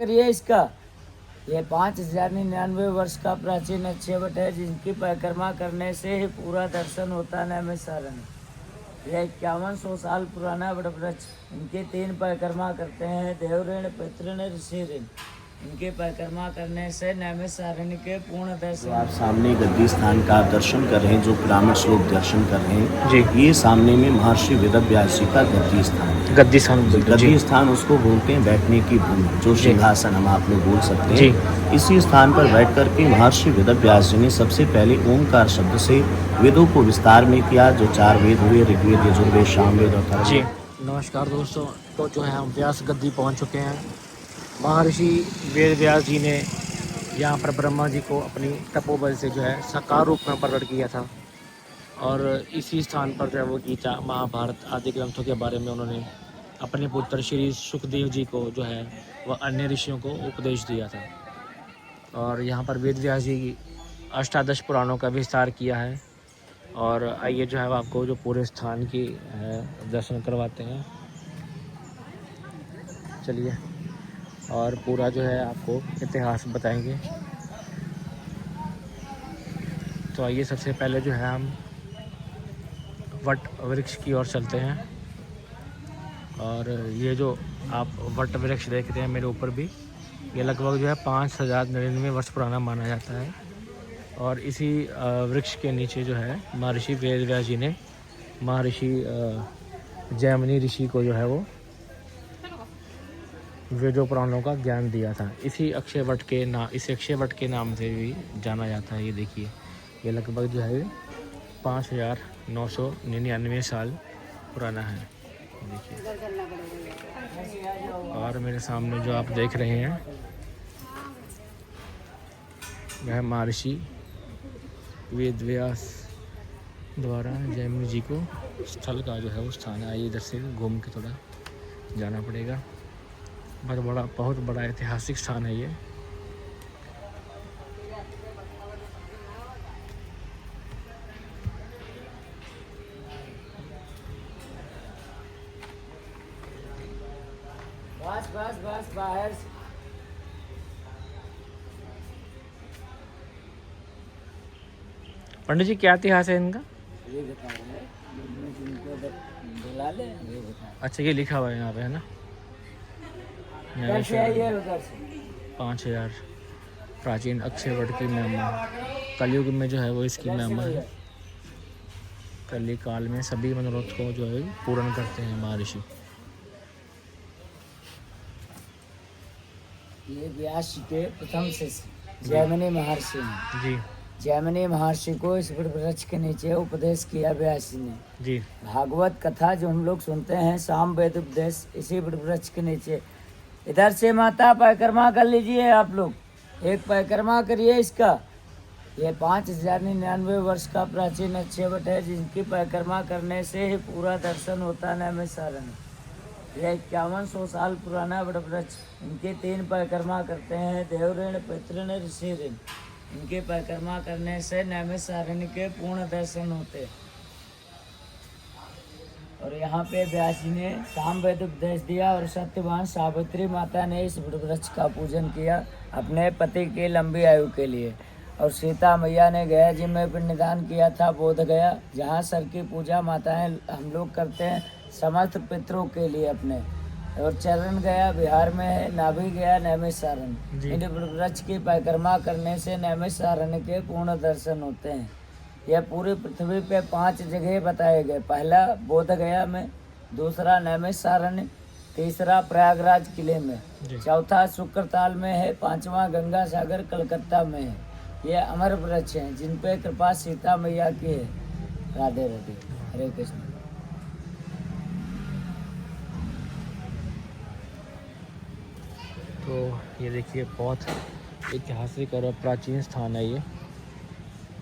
करिए इसका। ये 5099 वर्ष का प्राचीन अक्षयवट है, जिनकी परिक्रमा करने से ही पूरा दर्शन होता है नैमिषारण्य में। यह 5100 साल पुराना वट वृक्ष। इनकी 3 परिक्रमा करते हैं, देवऋण, पितृण, ऋषि ऋण। इनकी परिक्रमा करने से नैमिषारण्य के पूर्ण दर्शन। आप सामने गद्दी स्थान का दर्शन कर रहे हैं, जो पिरामिड श्लोक दर्शन कर रहे हैं जी। ये सामने में महर्षि वेदव्यास जी का गद्दी स्थान है। गद्दी स्थान बोलते हैं। गद्दी स्थान उसको बोलते हैं बैठने की भूमि, जो जी। सिंहासन हम आप लोग बोल सकते जी। हैं। इसी स्थान पर बैठ करके महर्षि वेदव्यास जी ने सबसे पहले ओंकार शब्द से वेदों को विस्तार में किया, जो 4 वेद हुए, ऋग्वेद, यजुर्वेद, सामवेद और जी। अथर्ववेद। नमस्कार दोस्तों, तो जो है हम व्यास गद्दी पहुंच चुके हैं। महर्षि वेद व्यास जी ने यहाँ पर ब्रह्मा जी को अपनी तपोबल से जो है साकार रूप में प्रकट किया था, और इसी स्थान पर जो है वो गीता, महाभारत आदि ग्रंथों के बारे में उन्होंने अपने पुत्र श्री सुखदेव जी को जो है वह अन्य ऋषियों को उपदेश दिया था। और यहाँ पर वेद व्यास जी की अष्टादश पुराणों का विस्तार किया है। और आइए जो है वो आपको जो पूरे स्थान की दर्शन करवाते हैं। चलिए, और पूरा जो है आपको इतिहास बताएंगे। तो आइए सबसे पहले जो है हम वट वृक्ष की ओर चलते हैं। और ये जो आप वट वृक्ष देख रहे हैं मेरे ऊपर भी, ये लगभग जो है 5099 वर्ष पुराना माना जाता है। और इसी वृक्ष के नीचे जो है महर्षि वेद व्यास जी ने महर्षि जैमिनी ऋषि को जो है वो वेदों पुराणों का ज्ञान दिया था। इसी अक्षय वट के नाम से भी जाना जाता है। ये देखिए, ये लगभग जो है 5999 साल पुराना है। देखिए, और मेरे सामने जो आप देख रहे हैं वह महर्षि वेद व्यास द्वारा जैमिनी जी को स्थल का जो है वो स्थान है। इधर से घूम के थोड़ा जाना पड़ेगा। बहुत बड़ा ऐतिहासिक स्थान है ये। बस बाहर। पंडित जी, क्या इतिहास है इनका? ये बता रहे हैं, जिनको बुला ले, ये बता। अच्छा, ये लिखा हुआ है यहाँ पे, है ना? उधर से आइए, उधर से। 5000 प्राचीन अक्षयवट की महिमा। कलयुग में जो है वो इसकी महिमा है। कली काल में सभी मनोरथ को जो है पूर्ण करते हैं महर्षि। ये व्यास जी के प्रथम शिष्य जैमिनी महर्षि ने। जी। जैमिनी महर्षि को इस वृक्ष के नीचे उपदेश किया व्यास जी ने। जी। भागवत कथा जो हम लोग सुनते हैं, सामवेद उपदेश इसी वृक्ष के नीचे। इधर से माता परिक्रमा कर लीजिए आप लोग, एक परिक्रमा करिए इसका। ये 5099 वर्ष का प्राचीन अक्षयवट है, जिनकी परिक्रमा करने से ही पूरा दर्शन होता है नैमिषारण्य में। यह 5100 साल पुराना वट वृक्ष। इनकी 3 परिक्रमा करते हैं, देवऋण, पितृण, ऋषि ऋण। इनकी परिक्रमा करने से नैमिषारण्य के पूर्ण दर्शन होते। और यहाँ पे व्यास जी ने सामवेद उपदेश दिया, और सत्यवान सावित्री माता ने इस वृक्ष का पूजन किया अपने पति की लंबी आयु के लिए। और सीता मैया ने गया जी में पिंडदान किया था बोध गया, जहाँ सर की पूजा माताएं हम लोग करते हैं समस्त पितरों के लिए अपने। और चरण गया बिहार में है, नाभि गया नैमिषारण्य। इन वृक्ष की परिक्रमा करने से नैमिषारण्य के पूर्ण दर्शन होते हैं। यह पूरी पृथ्वी पे 5 जगह बताए गए। पहला बोध गया में, दूसरा नैमिषारण्य, तीसरा प्रयागराज किले में, चौथा शुक्रताल में है, 5वां गंगा सागर कलकत्ता में है। ये अमर वृक्ष हैं, जिन पे कृपा सीता मैया की है। राधे राधे, हरे कृष्ण। तो ये देखिए, बहुत ऐतिहासिक और प्राचीन स्थान है ये,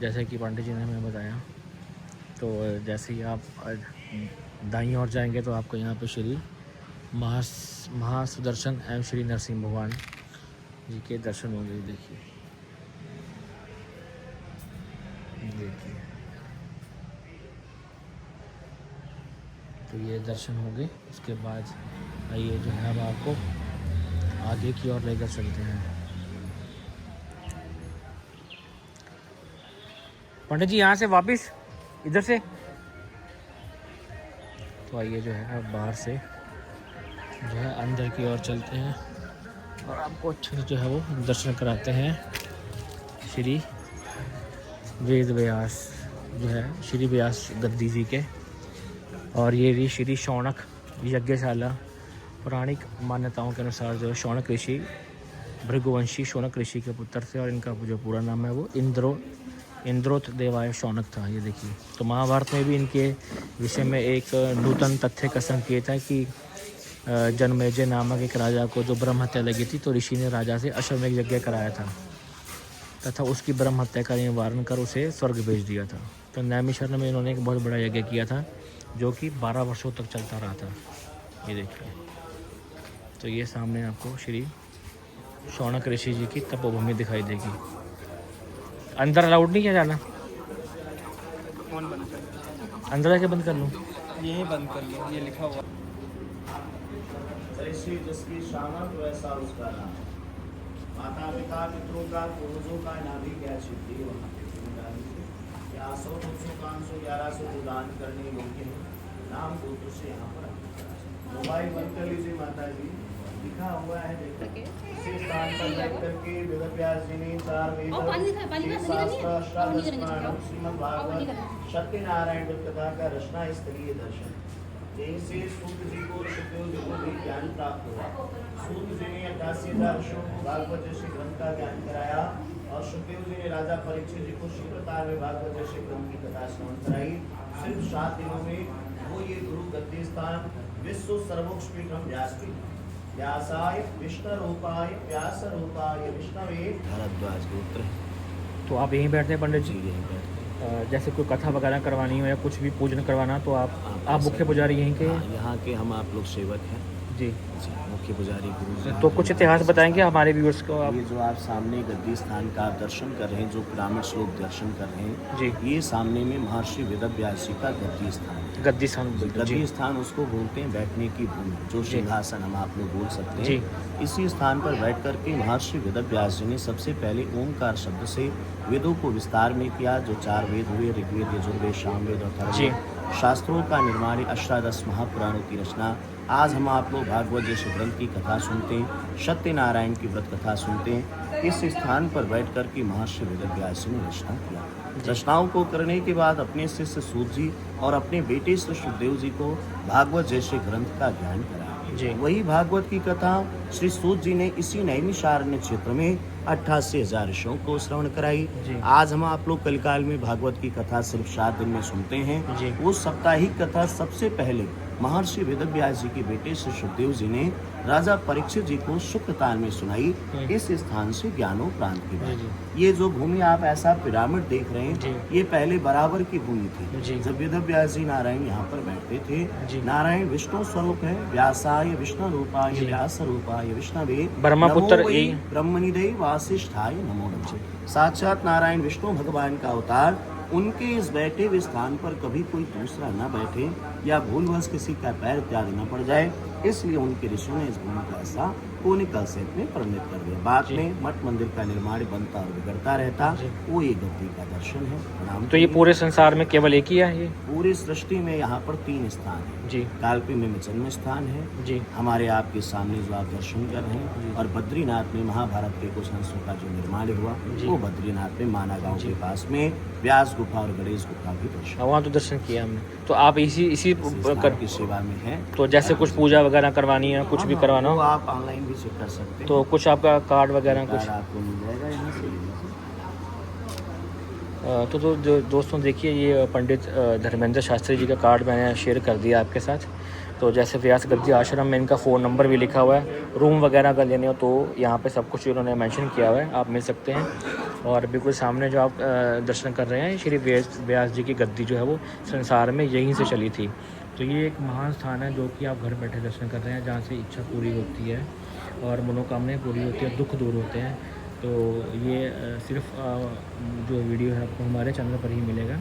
जैसे कि पंडित जी ने हमें बताया। तो जैसे ही आप दाईं ओर जाएंगे तो आपको यहाँ पे श्री महासुदर्शन एवं श्री नरसिंह भगवान जी के दर्शन होंगे। देखिए, तो ये दर्शन होंगे। उसके बाद आइए जो है अब आपको आगे की ओर लेकर चलते हैं। पंडित जी यहाँ से वापस इधर से, तो आइए जो है बाहर से जो है अंदर की ओर चलते हैं और आपको अच्छे से जो है वो दर्शन कराते हैं श्री वेद व्यास जो है श्री व्यास गद्दी जी के। और ये भी श्री शौनक यज्ञशाला, पौराणिक मान्यताओं के अनुसार जो शौनक ऋषि भृगुवंशी शौनक ऋषि के पुत्र थे और इनका जो पूरा नाम है वो इंद्रोत देवाय शौनक था। ये देखिए, तो महाभारत में भी इनके विषय में एक नूतन तथ्य का संकेत है कि जनमेजय नामक एक राजा को जो ब्रह्म हत्या लगी थी, तो ऋषि ने राजा से अश्वमेध यज्ञ कराया था तथा उसकी ब्रह्म हत्या का निवारण कर उसे स्वर्ग भेज दिया था। तो नैमिषारण्य में इन्होंने एक बहुत बड़ा यज्ञ किया था जो कि 12 वर्षों तक चलता रहा था। ये देखिए, तो ये सामने आपको श्री शौनक ऋषि जी की तपोभूमि दिखाई देगी। अंदर अलाउड नहीं किया जाना, अंदर जाके बंद कर लूँ? यही बंद कर लो, ये लिखा हुआ। जैसे जिसकी शामत वैसा उसका नाम, माता पिता पितरों का पूर्वजों का नाभि क्या सिद्धि वहाँ पे 100 200 500 1100 जो दान करने योग्य है, नाम गोत्र से यहाँ पर मोबाइल बंद कर लीजिए माता जी, लिखा हुआ है देखो। इसी स्थान पर बैठ करके वेद व्यास जी ने 4 वेद शास्त्र अष्टादश पुराण श्रीमद् भागवत सत्यनारायण कथा का रचना स्तरीय दर्शन, यहीं से सूत जी को सुखदेव जी को भी ज्ञान प्राप्त हुआ। सूत जी ने 88,000 श्लोक भागवत जैसे ग्रंथ का ज्ञान कराया और सुखदेव जी ने राजा परीक्षित जी को शिवतार में भागवत जैसे ग्रंथ की कथा श्रवण कराई। सिर्फ 7 दिनों में वो ये गुरु गद्दी स्थान विश्व सर्वोच्च पीठम व्यासपीठ व्यासाय विष्णु रूपाय व्यास रूपाय विष्णवे भारद्वाज गोत्र। तो आप यहीं बैठते हैं पंडित जी? यहीं बैठते हैं। जैसे कोई कथा वगैरह करवानी हो या कुछ भी पूजन करवाना, तो आप मुख्य पुजारी यहीं के? यहाँ के हम आप लोग सेवक हैं जी, मुख्य पुजारी गुरु जी। तो कुछ इतिहास बताएंगे हमारे व्यूअर्स को आप? ये जो आप सामने गद्दी स्थान का आप दर्शन कर रहे हैं, जो पिरामिड श्लोक दर्शन कर रहे हैं जी, ये सामने में महर्षि वेदव्यास जी का गद्दी स्थान है। गद्दी स्थान बोलते हैं जी। गद्दी स्थान उसको बोलते हैं बैठने की भूमि, जो सिंहासन हम आप लोग बोल सकते जी। हैं। इसी स्थान पर बैठ करके महर्षि वेदव्यास जी ने सबसे पहले ओंकार शब्द से वेदों को विस्तार में किया। जो 4 वेद हुए, ऋग्वेद, यजुर्वेद, सामवेद और जी। अथर्ववेद, शास्त्रों का निर्माण, अष्टादश महापुराणों की रचना। आज हम आप लोग भागवत जैसे ग्रंथ की कथा सुनते हैं, सत्यनारायण की व्रत कथा सुनते हैं। इस स्थान पर बैठ कर के महर्षि वेदव्यास जी ने रचना किया। रचनाओं को करने के बाद अपने शिष्य सूत जी और अपने बेटे श्री सुखदेव जी को भागवत जैसे ग्रंथ का ज्ञान कराया जी। वही भागवत की कथा श्री सूत जी ने इसी नैमिषारण्य क्षेत्र में 88,000 ऋषियों को श्रवण कराई। जी। आज हम आप लोग कलिकाल में भागवत की कथा सिर्फ 7 दिन में सुनते हैं। जी। वो साप्ताहिक कथा सबसे पहले महर्षि वेदव्यास जी के बेटे श्री सुखदेव जी ने राजा परीक्षित जी को शुक्रताल में सुनाई। इस स्थान से ज्ञानोपरांत की बात। ये जो भूमि आप ऐसा पिरामिड देख रहे जी। हैं, ये पहले बराबर की भूमि जी। थी। जब वेदव्यास जी नारायण यहाँ पर बैठते जी। थे। नारायण विष्णु स्वरूप है, व्यासाय विष्णु रूपाय जी। व्यास रूपाय विष्णवे ब्रह्मपुत्र नमो वै यही ब्रह्मनिधे वासिष्ठाय नमो नमः। साक्षात नारायण विष्णु भगवान का अवतार। उनके इस बैठे हुए स्थान पर कभी कोई दूसरा न बैठे या भूलवश किसी का पैर त्याग न पड़ जाए, इसलिए उनके ऋषियों ने इस भूमि का ऐसा कोनिकल सेट में परिणत कर दिया। बाद में मठ मंदिर का निर्माण बनता और बिगड़ता रहता। वो ये गद्दी का दर्शन है। प्रणाम। तो ये पूरे संसार में केवल एक ही है ये? पूरी सृष्टि में यहाँ पर 3 स्थान है जी। कालपी में जन्म स्थान है जी। हमारे आपके सामने जो आप दर्शन कर रहे हैं, और बद्रीनाथ में महाभारत के कुछ अंशों का जो निर्माण हुआ, वो बद्रीनाथ में माना गांव के पास में व्यास गुफा और गणेश गुफा भी दर्शन, वहाँ तो दर्शन किया हमने। तो आप इसी कर की सेवा में है। तो जैसे कुछ पूजा वगैरह करवानी है, कुछ भी करवाना वो हो, आप ऑनलाइन भी चेक कर सकते हैं। तो कुछ आपका कार्ड वगैरह कुछ? कार्ड आपको मिल जाएगा यहाँ से। तो दोस्तों देखिए, ये पंडित धर्मेंद्र शास्त्री जी का कार्ड मैंने शेयर कर दिया आपके साथ। तो जैसे व्यास गद्दी आश्रम में इनका फ़ोन नंबर भी लिखा हुआ है। रूम वगैरह का लेने हो तो यहाँ पे सब कुछ इन्होंने मेंशन किया हुआ है, आप मिल सकते हैं। और बिल्कुल सामने जो आप दर्शन कर रहे हैं, श्री व्यास जी की गद्दी जो है वो संसार में यहीं से चली थी। तो ये एक महान स्थान है जो कि आप घर बैठे दर्शन कर रहे हैं, जहाँ से इच्छा पूरी होती है और मनोकामनाएं पूरी होती है, दुख दूर होते हैं। तो ये सिर्फ जो वीडियो है आपको हमारे चैनल पर ही मिलेगा,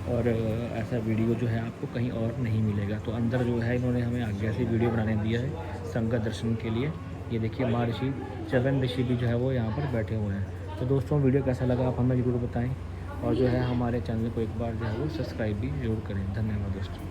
और ऐसा वीडियो जो है आपको कहीं और नहीं मिलेगा। तो अंदर जो है इन्होंने हमें आज्ञा से वीडियो बनाने दिया है संगत दर्शन के लिए। ये देखिए महर्षि चवन ऋषि भी जो है वो यहाँ पर बैठे हुए हैं। तो दोस्तों वीडियो कैसा लगा आप हमें ज़रूर बताएं और जो है हमारे चैनल को एक बार जो है वो सब्सक्राइब भी ज़रूर करें। धन्यवाद दोस्तों।